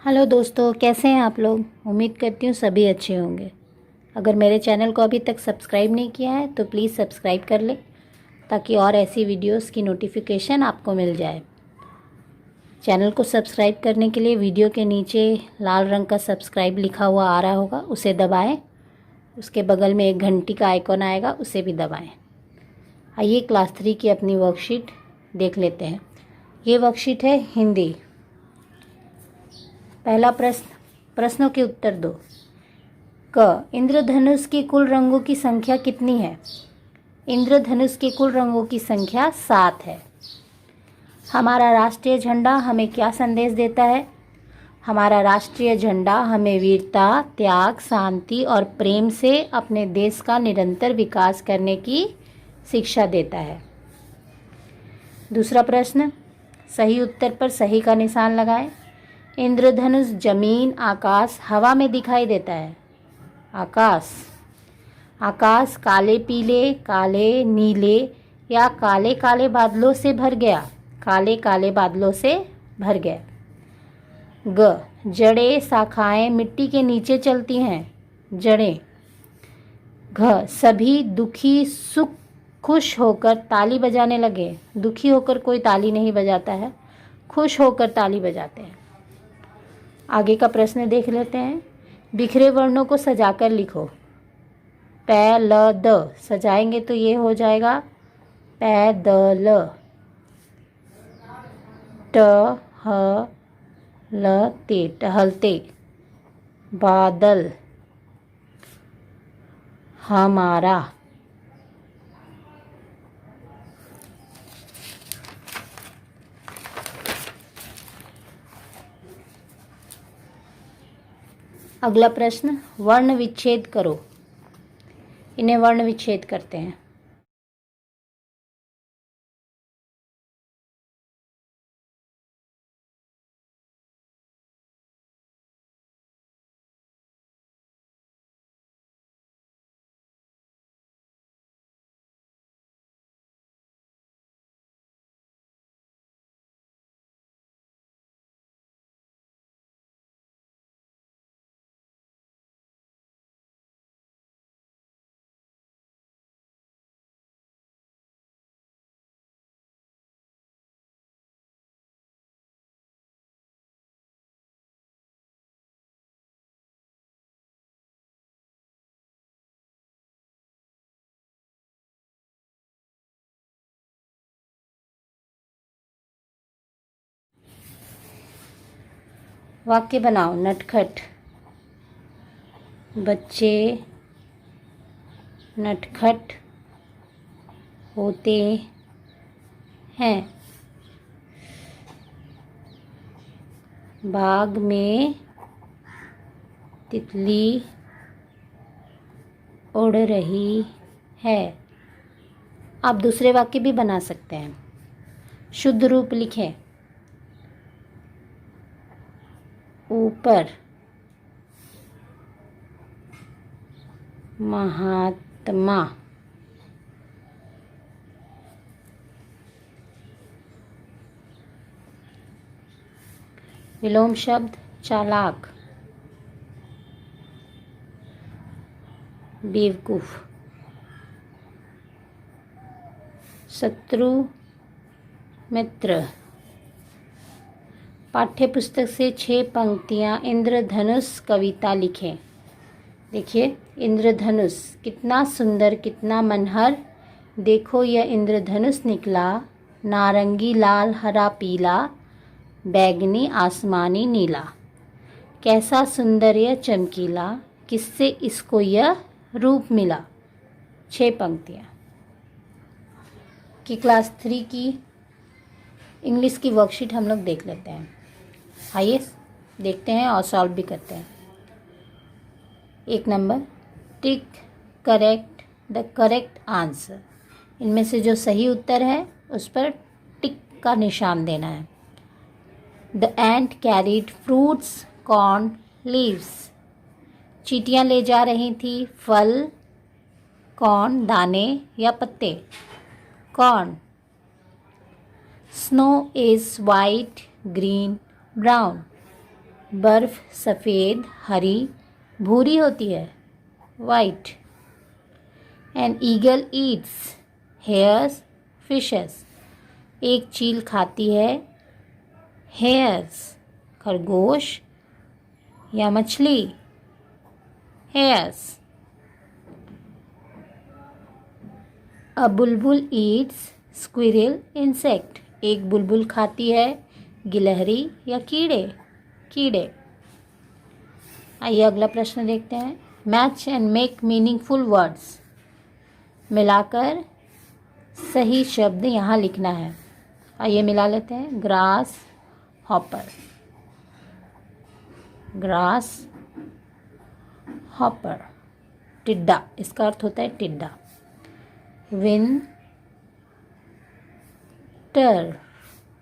Hello दोस्तों, कैसे हैं आप लोग। उम्मीद करती हूँ सभी अच्छे होंगे। अगर मेरे चैनल को अभी तक सब्सक्राइब नहीं किया है तो प्लीज़ सब्सक्राइब कर लें ताकि और ऐसी वीडियोस की नोटिफिकेशन आपको मिल जाए। चैनल को सब्सक्राइब करने के लिए वीडियो के नीचे लाल रंग का सब्सक्राइब लिखा हुआ आ रहा होगा, उसे दबाएं। उसके बगल में एक घंटी का आइकॉन आएगा, उसे भी दबाएं। आइए क्लास 3 की अपनी वर्कशीट देख लेते हैं। ये वर्कशीट है हिंदी। पहला प्रश्नों के उत्तर दो। क, इंद्रधनुष के कुल रंगों की संख्या कितनी है। इंद्रधनुष के कुल रंगों की संख्या 7 है। हमारा राष्ट्रीय झंडा हमें क्या संदेश देता है। हमारा राष्ट्रीय झंडा हमें वीरता, त्याग, शांति और प्रेम से अपने देश का निरंतर विकास करने की शिक्षा देता है। दूसरा प्रश्न, सही उत्तर पर सही का निशान लगाएं। इंद्रधनुष जमीन, आकाश, हवा में दिखाई देता है। आकाश काले पीले, काले नीले या काले काले बादलों से भर गया। काले काले बादलों से भर गया। ग, जड़ें, शाखाएं मिट्टी के नीचे चलती हैं। जड़ें। घ, सभी दुखी सुख खुश होकर ताली बजाने लगे। दुखी होकर कोई ताली नहीं बजाता है, खुश होकर ताली बजाते हैं। आगे का प्रश्न देख लेते हैं। बिखरे वर्णों को सजाकर लिखो। प ल द सजाएंगे तो ये हो जाएगा प द ल। ट ह ल ते टहलते। बादल। हमारा। अगला प्रश्न, वर्ण विच्छेद करो। इन्हें वर्ण विच्छेद करते हैं। वाक्य बनाओ। नटखट। बच्चे नटखट होते हैं। बाग में तितली उड़ रही है। आप दूसरे वाक्य भी बना सकते हैं। शुद्ध रूप लिखें। ऊपर महात्मा। विलोम शब्द चालाक, बेवकूफ। शत्रु, मित्र। पाठ्य पुस्तक से 6 पंक्तियाँ इंद्रधनुष कविता लिखें। देखिए, इंद्रधनुष कितना सुंदर, कितना मनहर। देखो यह इंद्रधनुष निकला, नारंगी लाल हरा पीला, बैगनी आसमानी नीला। कैसा सुंदर यह चमकीला, किससे इसको यह रूप मिला। 6 पंक्तियाँ की क्लास 3 की इंग्लिश की वर्कशीट हम लोग देख लेते हैं। आइए देखते हैं और सॉल्व भी करते हैं। 1 number, tick correct the correct answer. इनमें से जो सही उत्तर है उस पर टिक का निशान देना है। The ant carried fruits, corn, leaves. चींटियाँ ले जा रही थी फल, कॉर्न दाने या पत्ते। Corn. Snow is white, green, brown. बर्फ़ सफ़ेद, हरी, भूरी होती है, white. An eagle Yeats hairs, fishes. एक चील खाती है हेयर्स, खरगोश या मछली, हेयर्स। अ बुलबुल ईट्स स्क्विरल, इंसेक्ट। एक बुलबुल खाती है गिलहरी या कीड़े, कीड़े। आइए अगला प्रश्न देखते हैं। Match and make meaningful words. मिलाकर सही शब्द यहाँ लिखना है। आइए मिला लेते हैं। Grass hopper, grass hopper. टिड्डा, इसका अर्थ होता है टिड्डा। विंटर,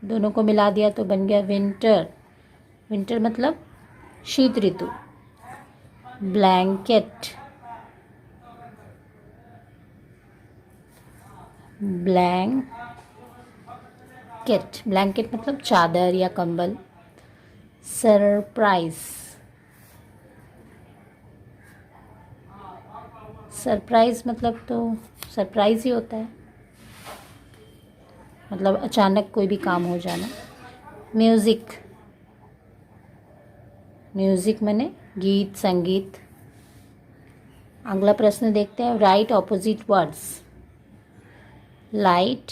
दोनों को मिला दिया तो बन गया विंटर। विंटर मतलब शीत ऋतु। ब्लैंकेट, ब्लैंकेट, ब्लैंकेट मतलब चादर या कंबल। सरप्राइज, सरप्राइज मतलब तो सरप्राइज ही होता है, मतलब अचानक कोई भी काम हो जाना। म्यूज़िक, म्यूज़िक माने गीत, संगीत। अगला प्रश्न देखते हैं। Right opposite words. लाइट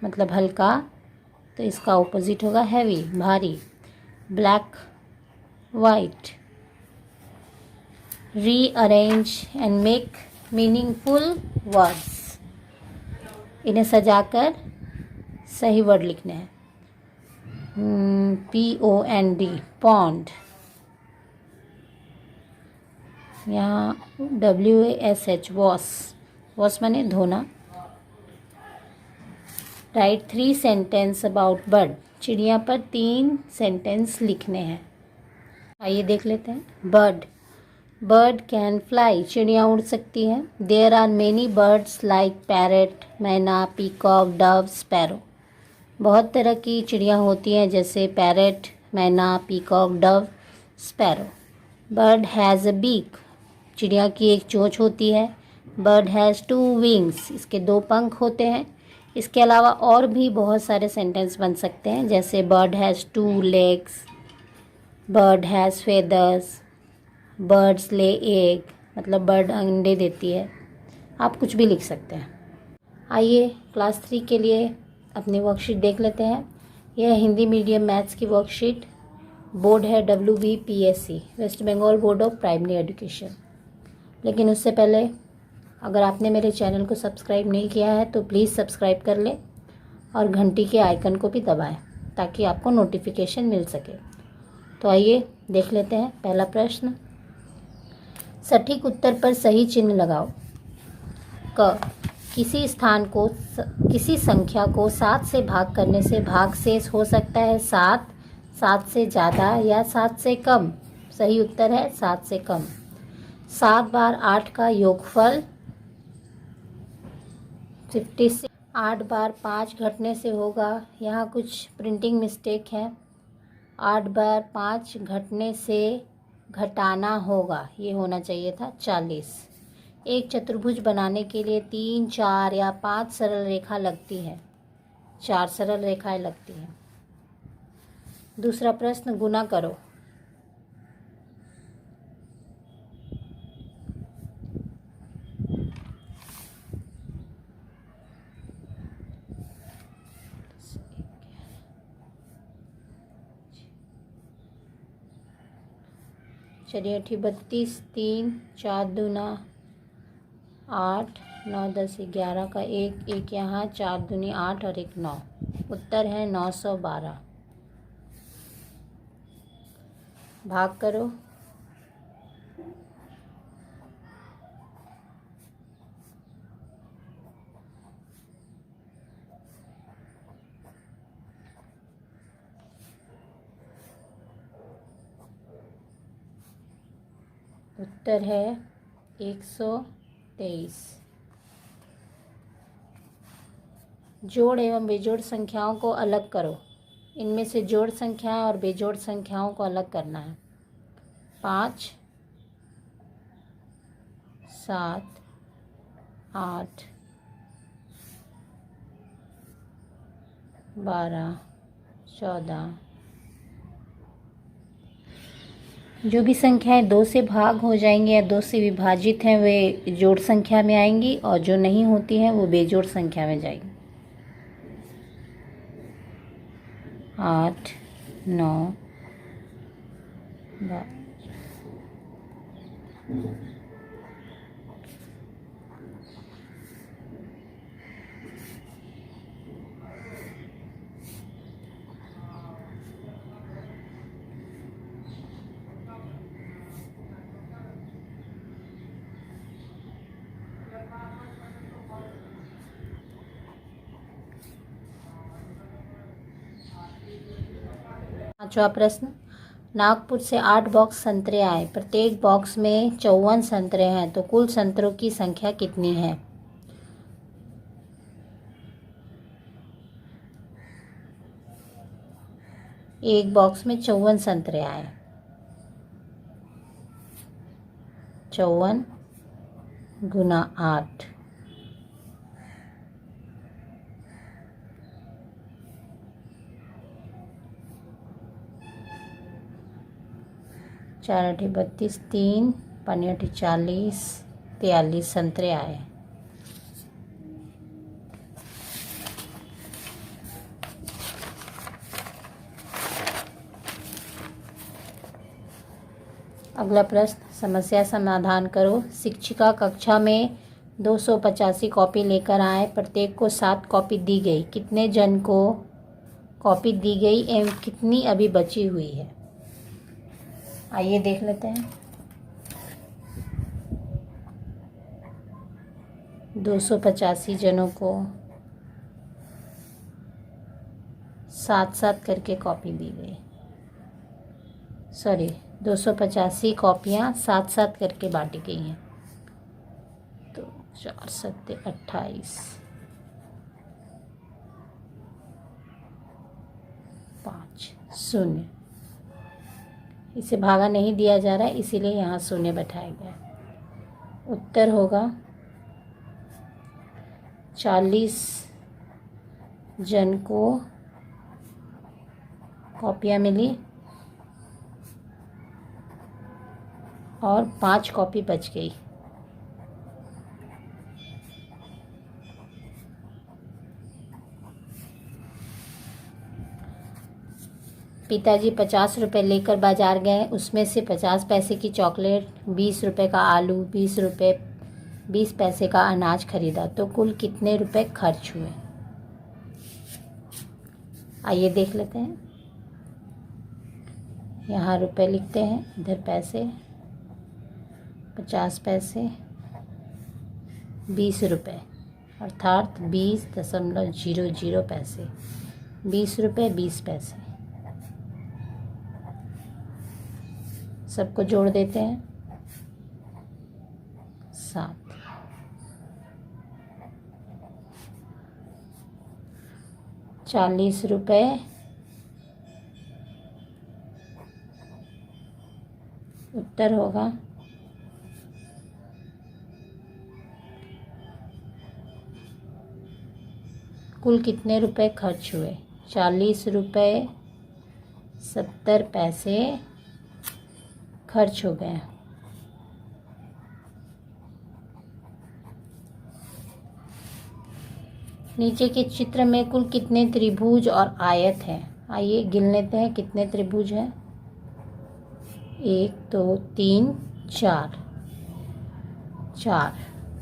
मतलब हल्का, तो इसका ऑपोजिट होगा हैवी, भारी। Black white. Rearrange and make meaningful words. इन्हें सजाकर सही वर्ड लिखने हैं। POND, pond. यहाँ WASH, वॉश, वॉश माने धोना। Right 3 sentence about bird. चिड़िया पर 3 सेंटेंस लिखने हैं। आइए देख लेते हैं। बर्ड, बर्ड कैन फ्लाई, चिड़िया उड़ सकती है। There are many birds like parrot, myna, peacock, dove, sparrow. बहुत तरह की चिड़िया होती हैं जैसे parrot, myna, peacock, dove, sparrow. Bird has a beak, चिड़िया की एक चोंच होती है। बर्ड हैज़ 2 विंग्स, इसके 2 पंख होते हैं। इसके अलावा और भी बहुत सारे सेंटेंस बन सकते हैं जैसे bird has 2 legs, bird has feathers, birds ले एग, मतलब बर्ड अंडे देती है। आप कुछ भी लिख सकते हैं। आइए क्लास 3 के लिए अपनी वर्कशीट देख लेते हैं। यह हिंदी मीडियम मैथ्स की वर्कशीट। बोर्ड है WBPSC, West Bengal board of primary education. लेकिन उससे पहले अगर आपने मेरे चैनल को सब्सक्राइब नहीं किया है तो प्लीज़ सब्सक्राइब कर लें और घंटी के आइकन को भी दबाएं ताकि आपको नोटिफिकेशन मिल सके। तो आइए देख लेते हैं। पहला प्रश्न, सटीक उत्तर पर सही चिन्ह लगाओ। क, किसी स्थान को किसी संख्या को 7 से भाग करने से भागशेष हो सकता है 7, 7 से ज़्यादा या 7 से कम। सही उत्तर है 7 से कम। 7 बार 8 का योगफल 56। 8 बार 5 घटने से होगा, यहाँ कुछ प्रिंटिंग मिस्टेक है। 8 बार 5 घटने से घटाना होगा, ये होना चाहिए था 40। एक चतुर्भुज बनाने के लिए 3, 4 या 5 सरल रेखा लगती है। 4 सरल रेखाएं लगती हैं। दूसरा प्रश्न, गुना करो। चलिए 32, 3, 4 दूना 8, 9 10 11 का 1, 1 यहाँ, 4 दूनी 8 और 1 9। उत्तर है 912। भाग करो। उत्तर है 123। जोड़ एवं बेजोड़ संख्याओं को अलग करो। इनमें से जोड़ संख्या और बेजोड़ संख्याओं को अलग करना है। 5, 7, 8, 12, 14। जो भी संख्याएं 2 से भाग हो जाएंगी या 2 से विभाजित हैं वे जोड़ संख्या में आएंगी, और जो नहीं होती हैं वो बेजोड़ संख्या में जाएंगी। 8, 9, 12। पांचवा प्रश्न, नागपुर से 8 बॉक्स संतरे आए, प्रत्येक बॉक्स में 54 संतरे हैं, तो कुल संतरों की संख्या कितनी है? एक बॉक्स में 54 संतरे आए, 54 गुना 8, 4 8 32, 3 5 8 40, 43 संतरे आए। अगला प्रश्न, समस्या समाधान करो। शिक्षिका कक्षा में 285 कॉपी लेकर आए, प्रत्येक को 7 कॉपी दी गई, कितने जन को कॉपी दी गई एवं कितनी अभी बची हुई है? आइए देख लेते हैं। 285 जनों को 7-7 करके कॉपी दी गई, 285 कॉपियाँ 7-7 करके बांटी गई हैं, तो 4 7 28, 5 0। इसे भागा नहीं दिया जा रहा है, इसीलिए यहाँ शून्य बैठाया गया। उत्तर होगा 40 जन को कॉपियाँ मिली और 5 कॉपी बच गई। पिताजी 50 रुपये लेकर बाजार गए, उसमें से 50 पैसे की चॉकलेट, 20 रुपये का आलू, 20 पैसे का अनाज खरीदा, तो कुल कितने रुपए खर्च हुए? आइए देख लेते हैं। यहाँ रुपए लिखते हैं, इधर पैसे, 50 पैसे, 20 रुपये, अर्थात 20.00 पैसे, 20 रुपये 20 पैसे। सबको जोड़ देते हैं, 7। ₹40 उत्तर होगा कुल कितने रुपए खर्च हुए? ₹40.70 खर्च हो गए। नीचे के चित्र में कुल कितने त्रिभुज और आयत हैं? आइए गिन लेते हैं कितने त्रिभुज हैं। 1 2 3 4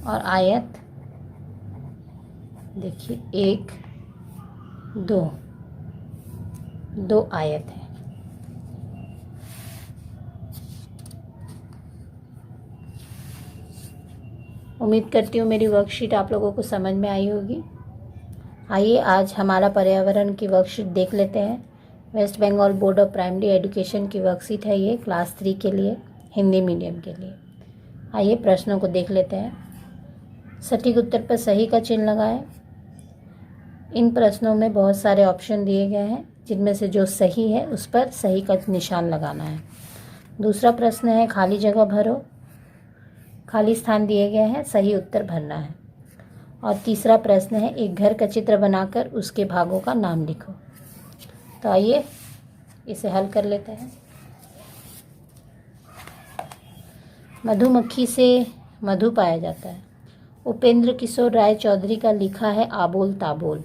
और आयत देखिए 1 2 आयत है। उम्मीद करती हूँ मेरी वर्कशीट आप लोगों को समझ में आई होगी। आइए आज हमारा पर्यावरण की वर्कशीट देख लेते हैं। West Bengal board of primary Education की वर्कशीट है ये, क्लास 3 के लिए, हिंदी मीडियम के लिए। आइए प्रश्नों को देख लेते हैं। सटीक उत्तर पर सही का चिन्ह लगाएं। इन प्रश्नों में बहुत सारे ऑप्शन दिए गए हैं, जिनमें से जो सही है उस पर सही का निशान लगाना है। दूसरा प्रश्न है खाली जगह भरो, खाली स्थान दिए गए हैं, सही उत्तर भरना है। और तीसरा प्रश्न है एक घर का चित्र बनाकर उसके भागों का नाम लिखो। तो आइए इसे हल कर लेते हैं। मधुमक्खी से मधु पाया जाता है। उपेंद्र किशोर राय चौधरी का लिखा है आबोल ताबोल।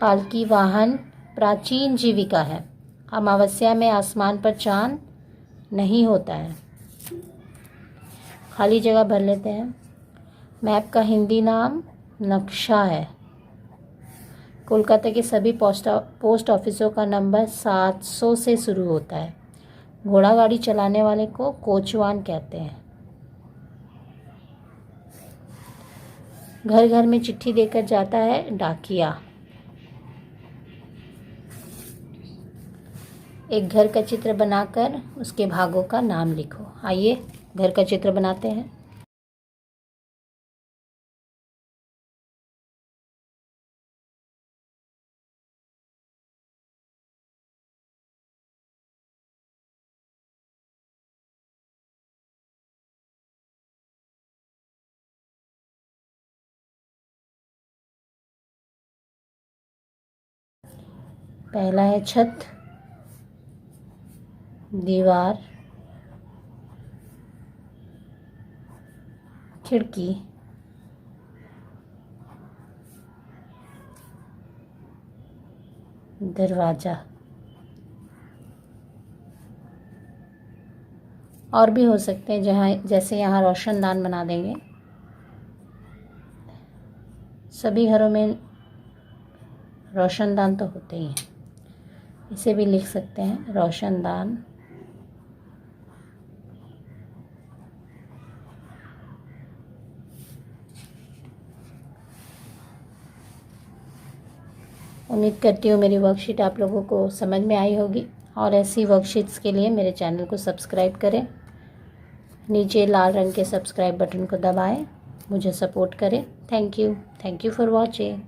पालकी वाहन प्राचीन जीविका है। अमावस्या में आसमान पर चांद नहीं होता है। खाली जगह भर लेते हैं। मैप का हिंदी नाम नक्शा है। कोलकाता के सभी पोस्ट ऑफिसों का नंबर 700 से शुरू होता है। घोड़ा गाड़ी चलाने वाले को कोचवान कहते हैं। घर घर में चिट्ठी देकर जाता है डाकिया। एक घर का चित्र बनाकर उसके भागों का नाम लिखो। आइए घर का चित्र बनाते हैं। पहला है छत, दीवार, खिड़की, दरवाज़ा। और भी हो सकते हैं जहाँ जैसे यहाँ रोशनदान बना देंगे। सभी घरों में रोशनदान तो होते ही हैं। इसे भी लिख सकते हैं रोशनदान। उम्मीद करती हूँ मेरी वर्कशीट आप लोगों को समझ में आई होगी। और ऐसी वर्कशीट्स के लिए मेरे चैनल को सब्सक्राइब करें। नीचे लाल रंग के सब्सक्राइब बटन को दबाएं, मुझे सपोर्ट करें। Thank you for watching.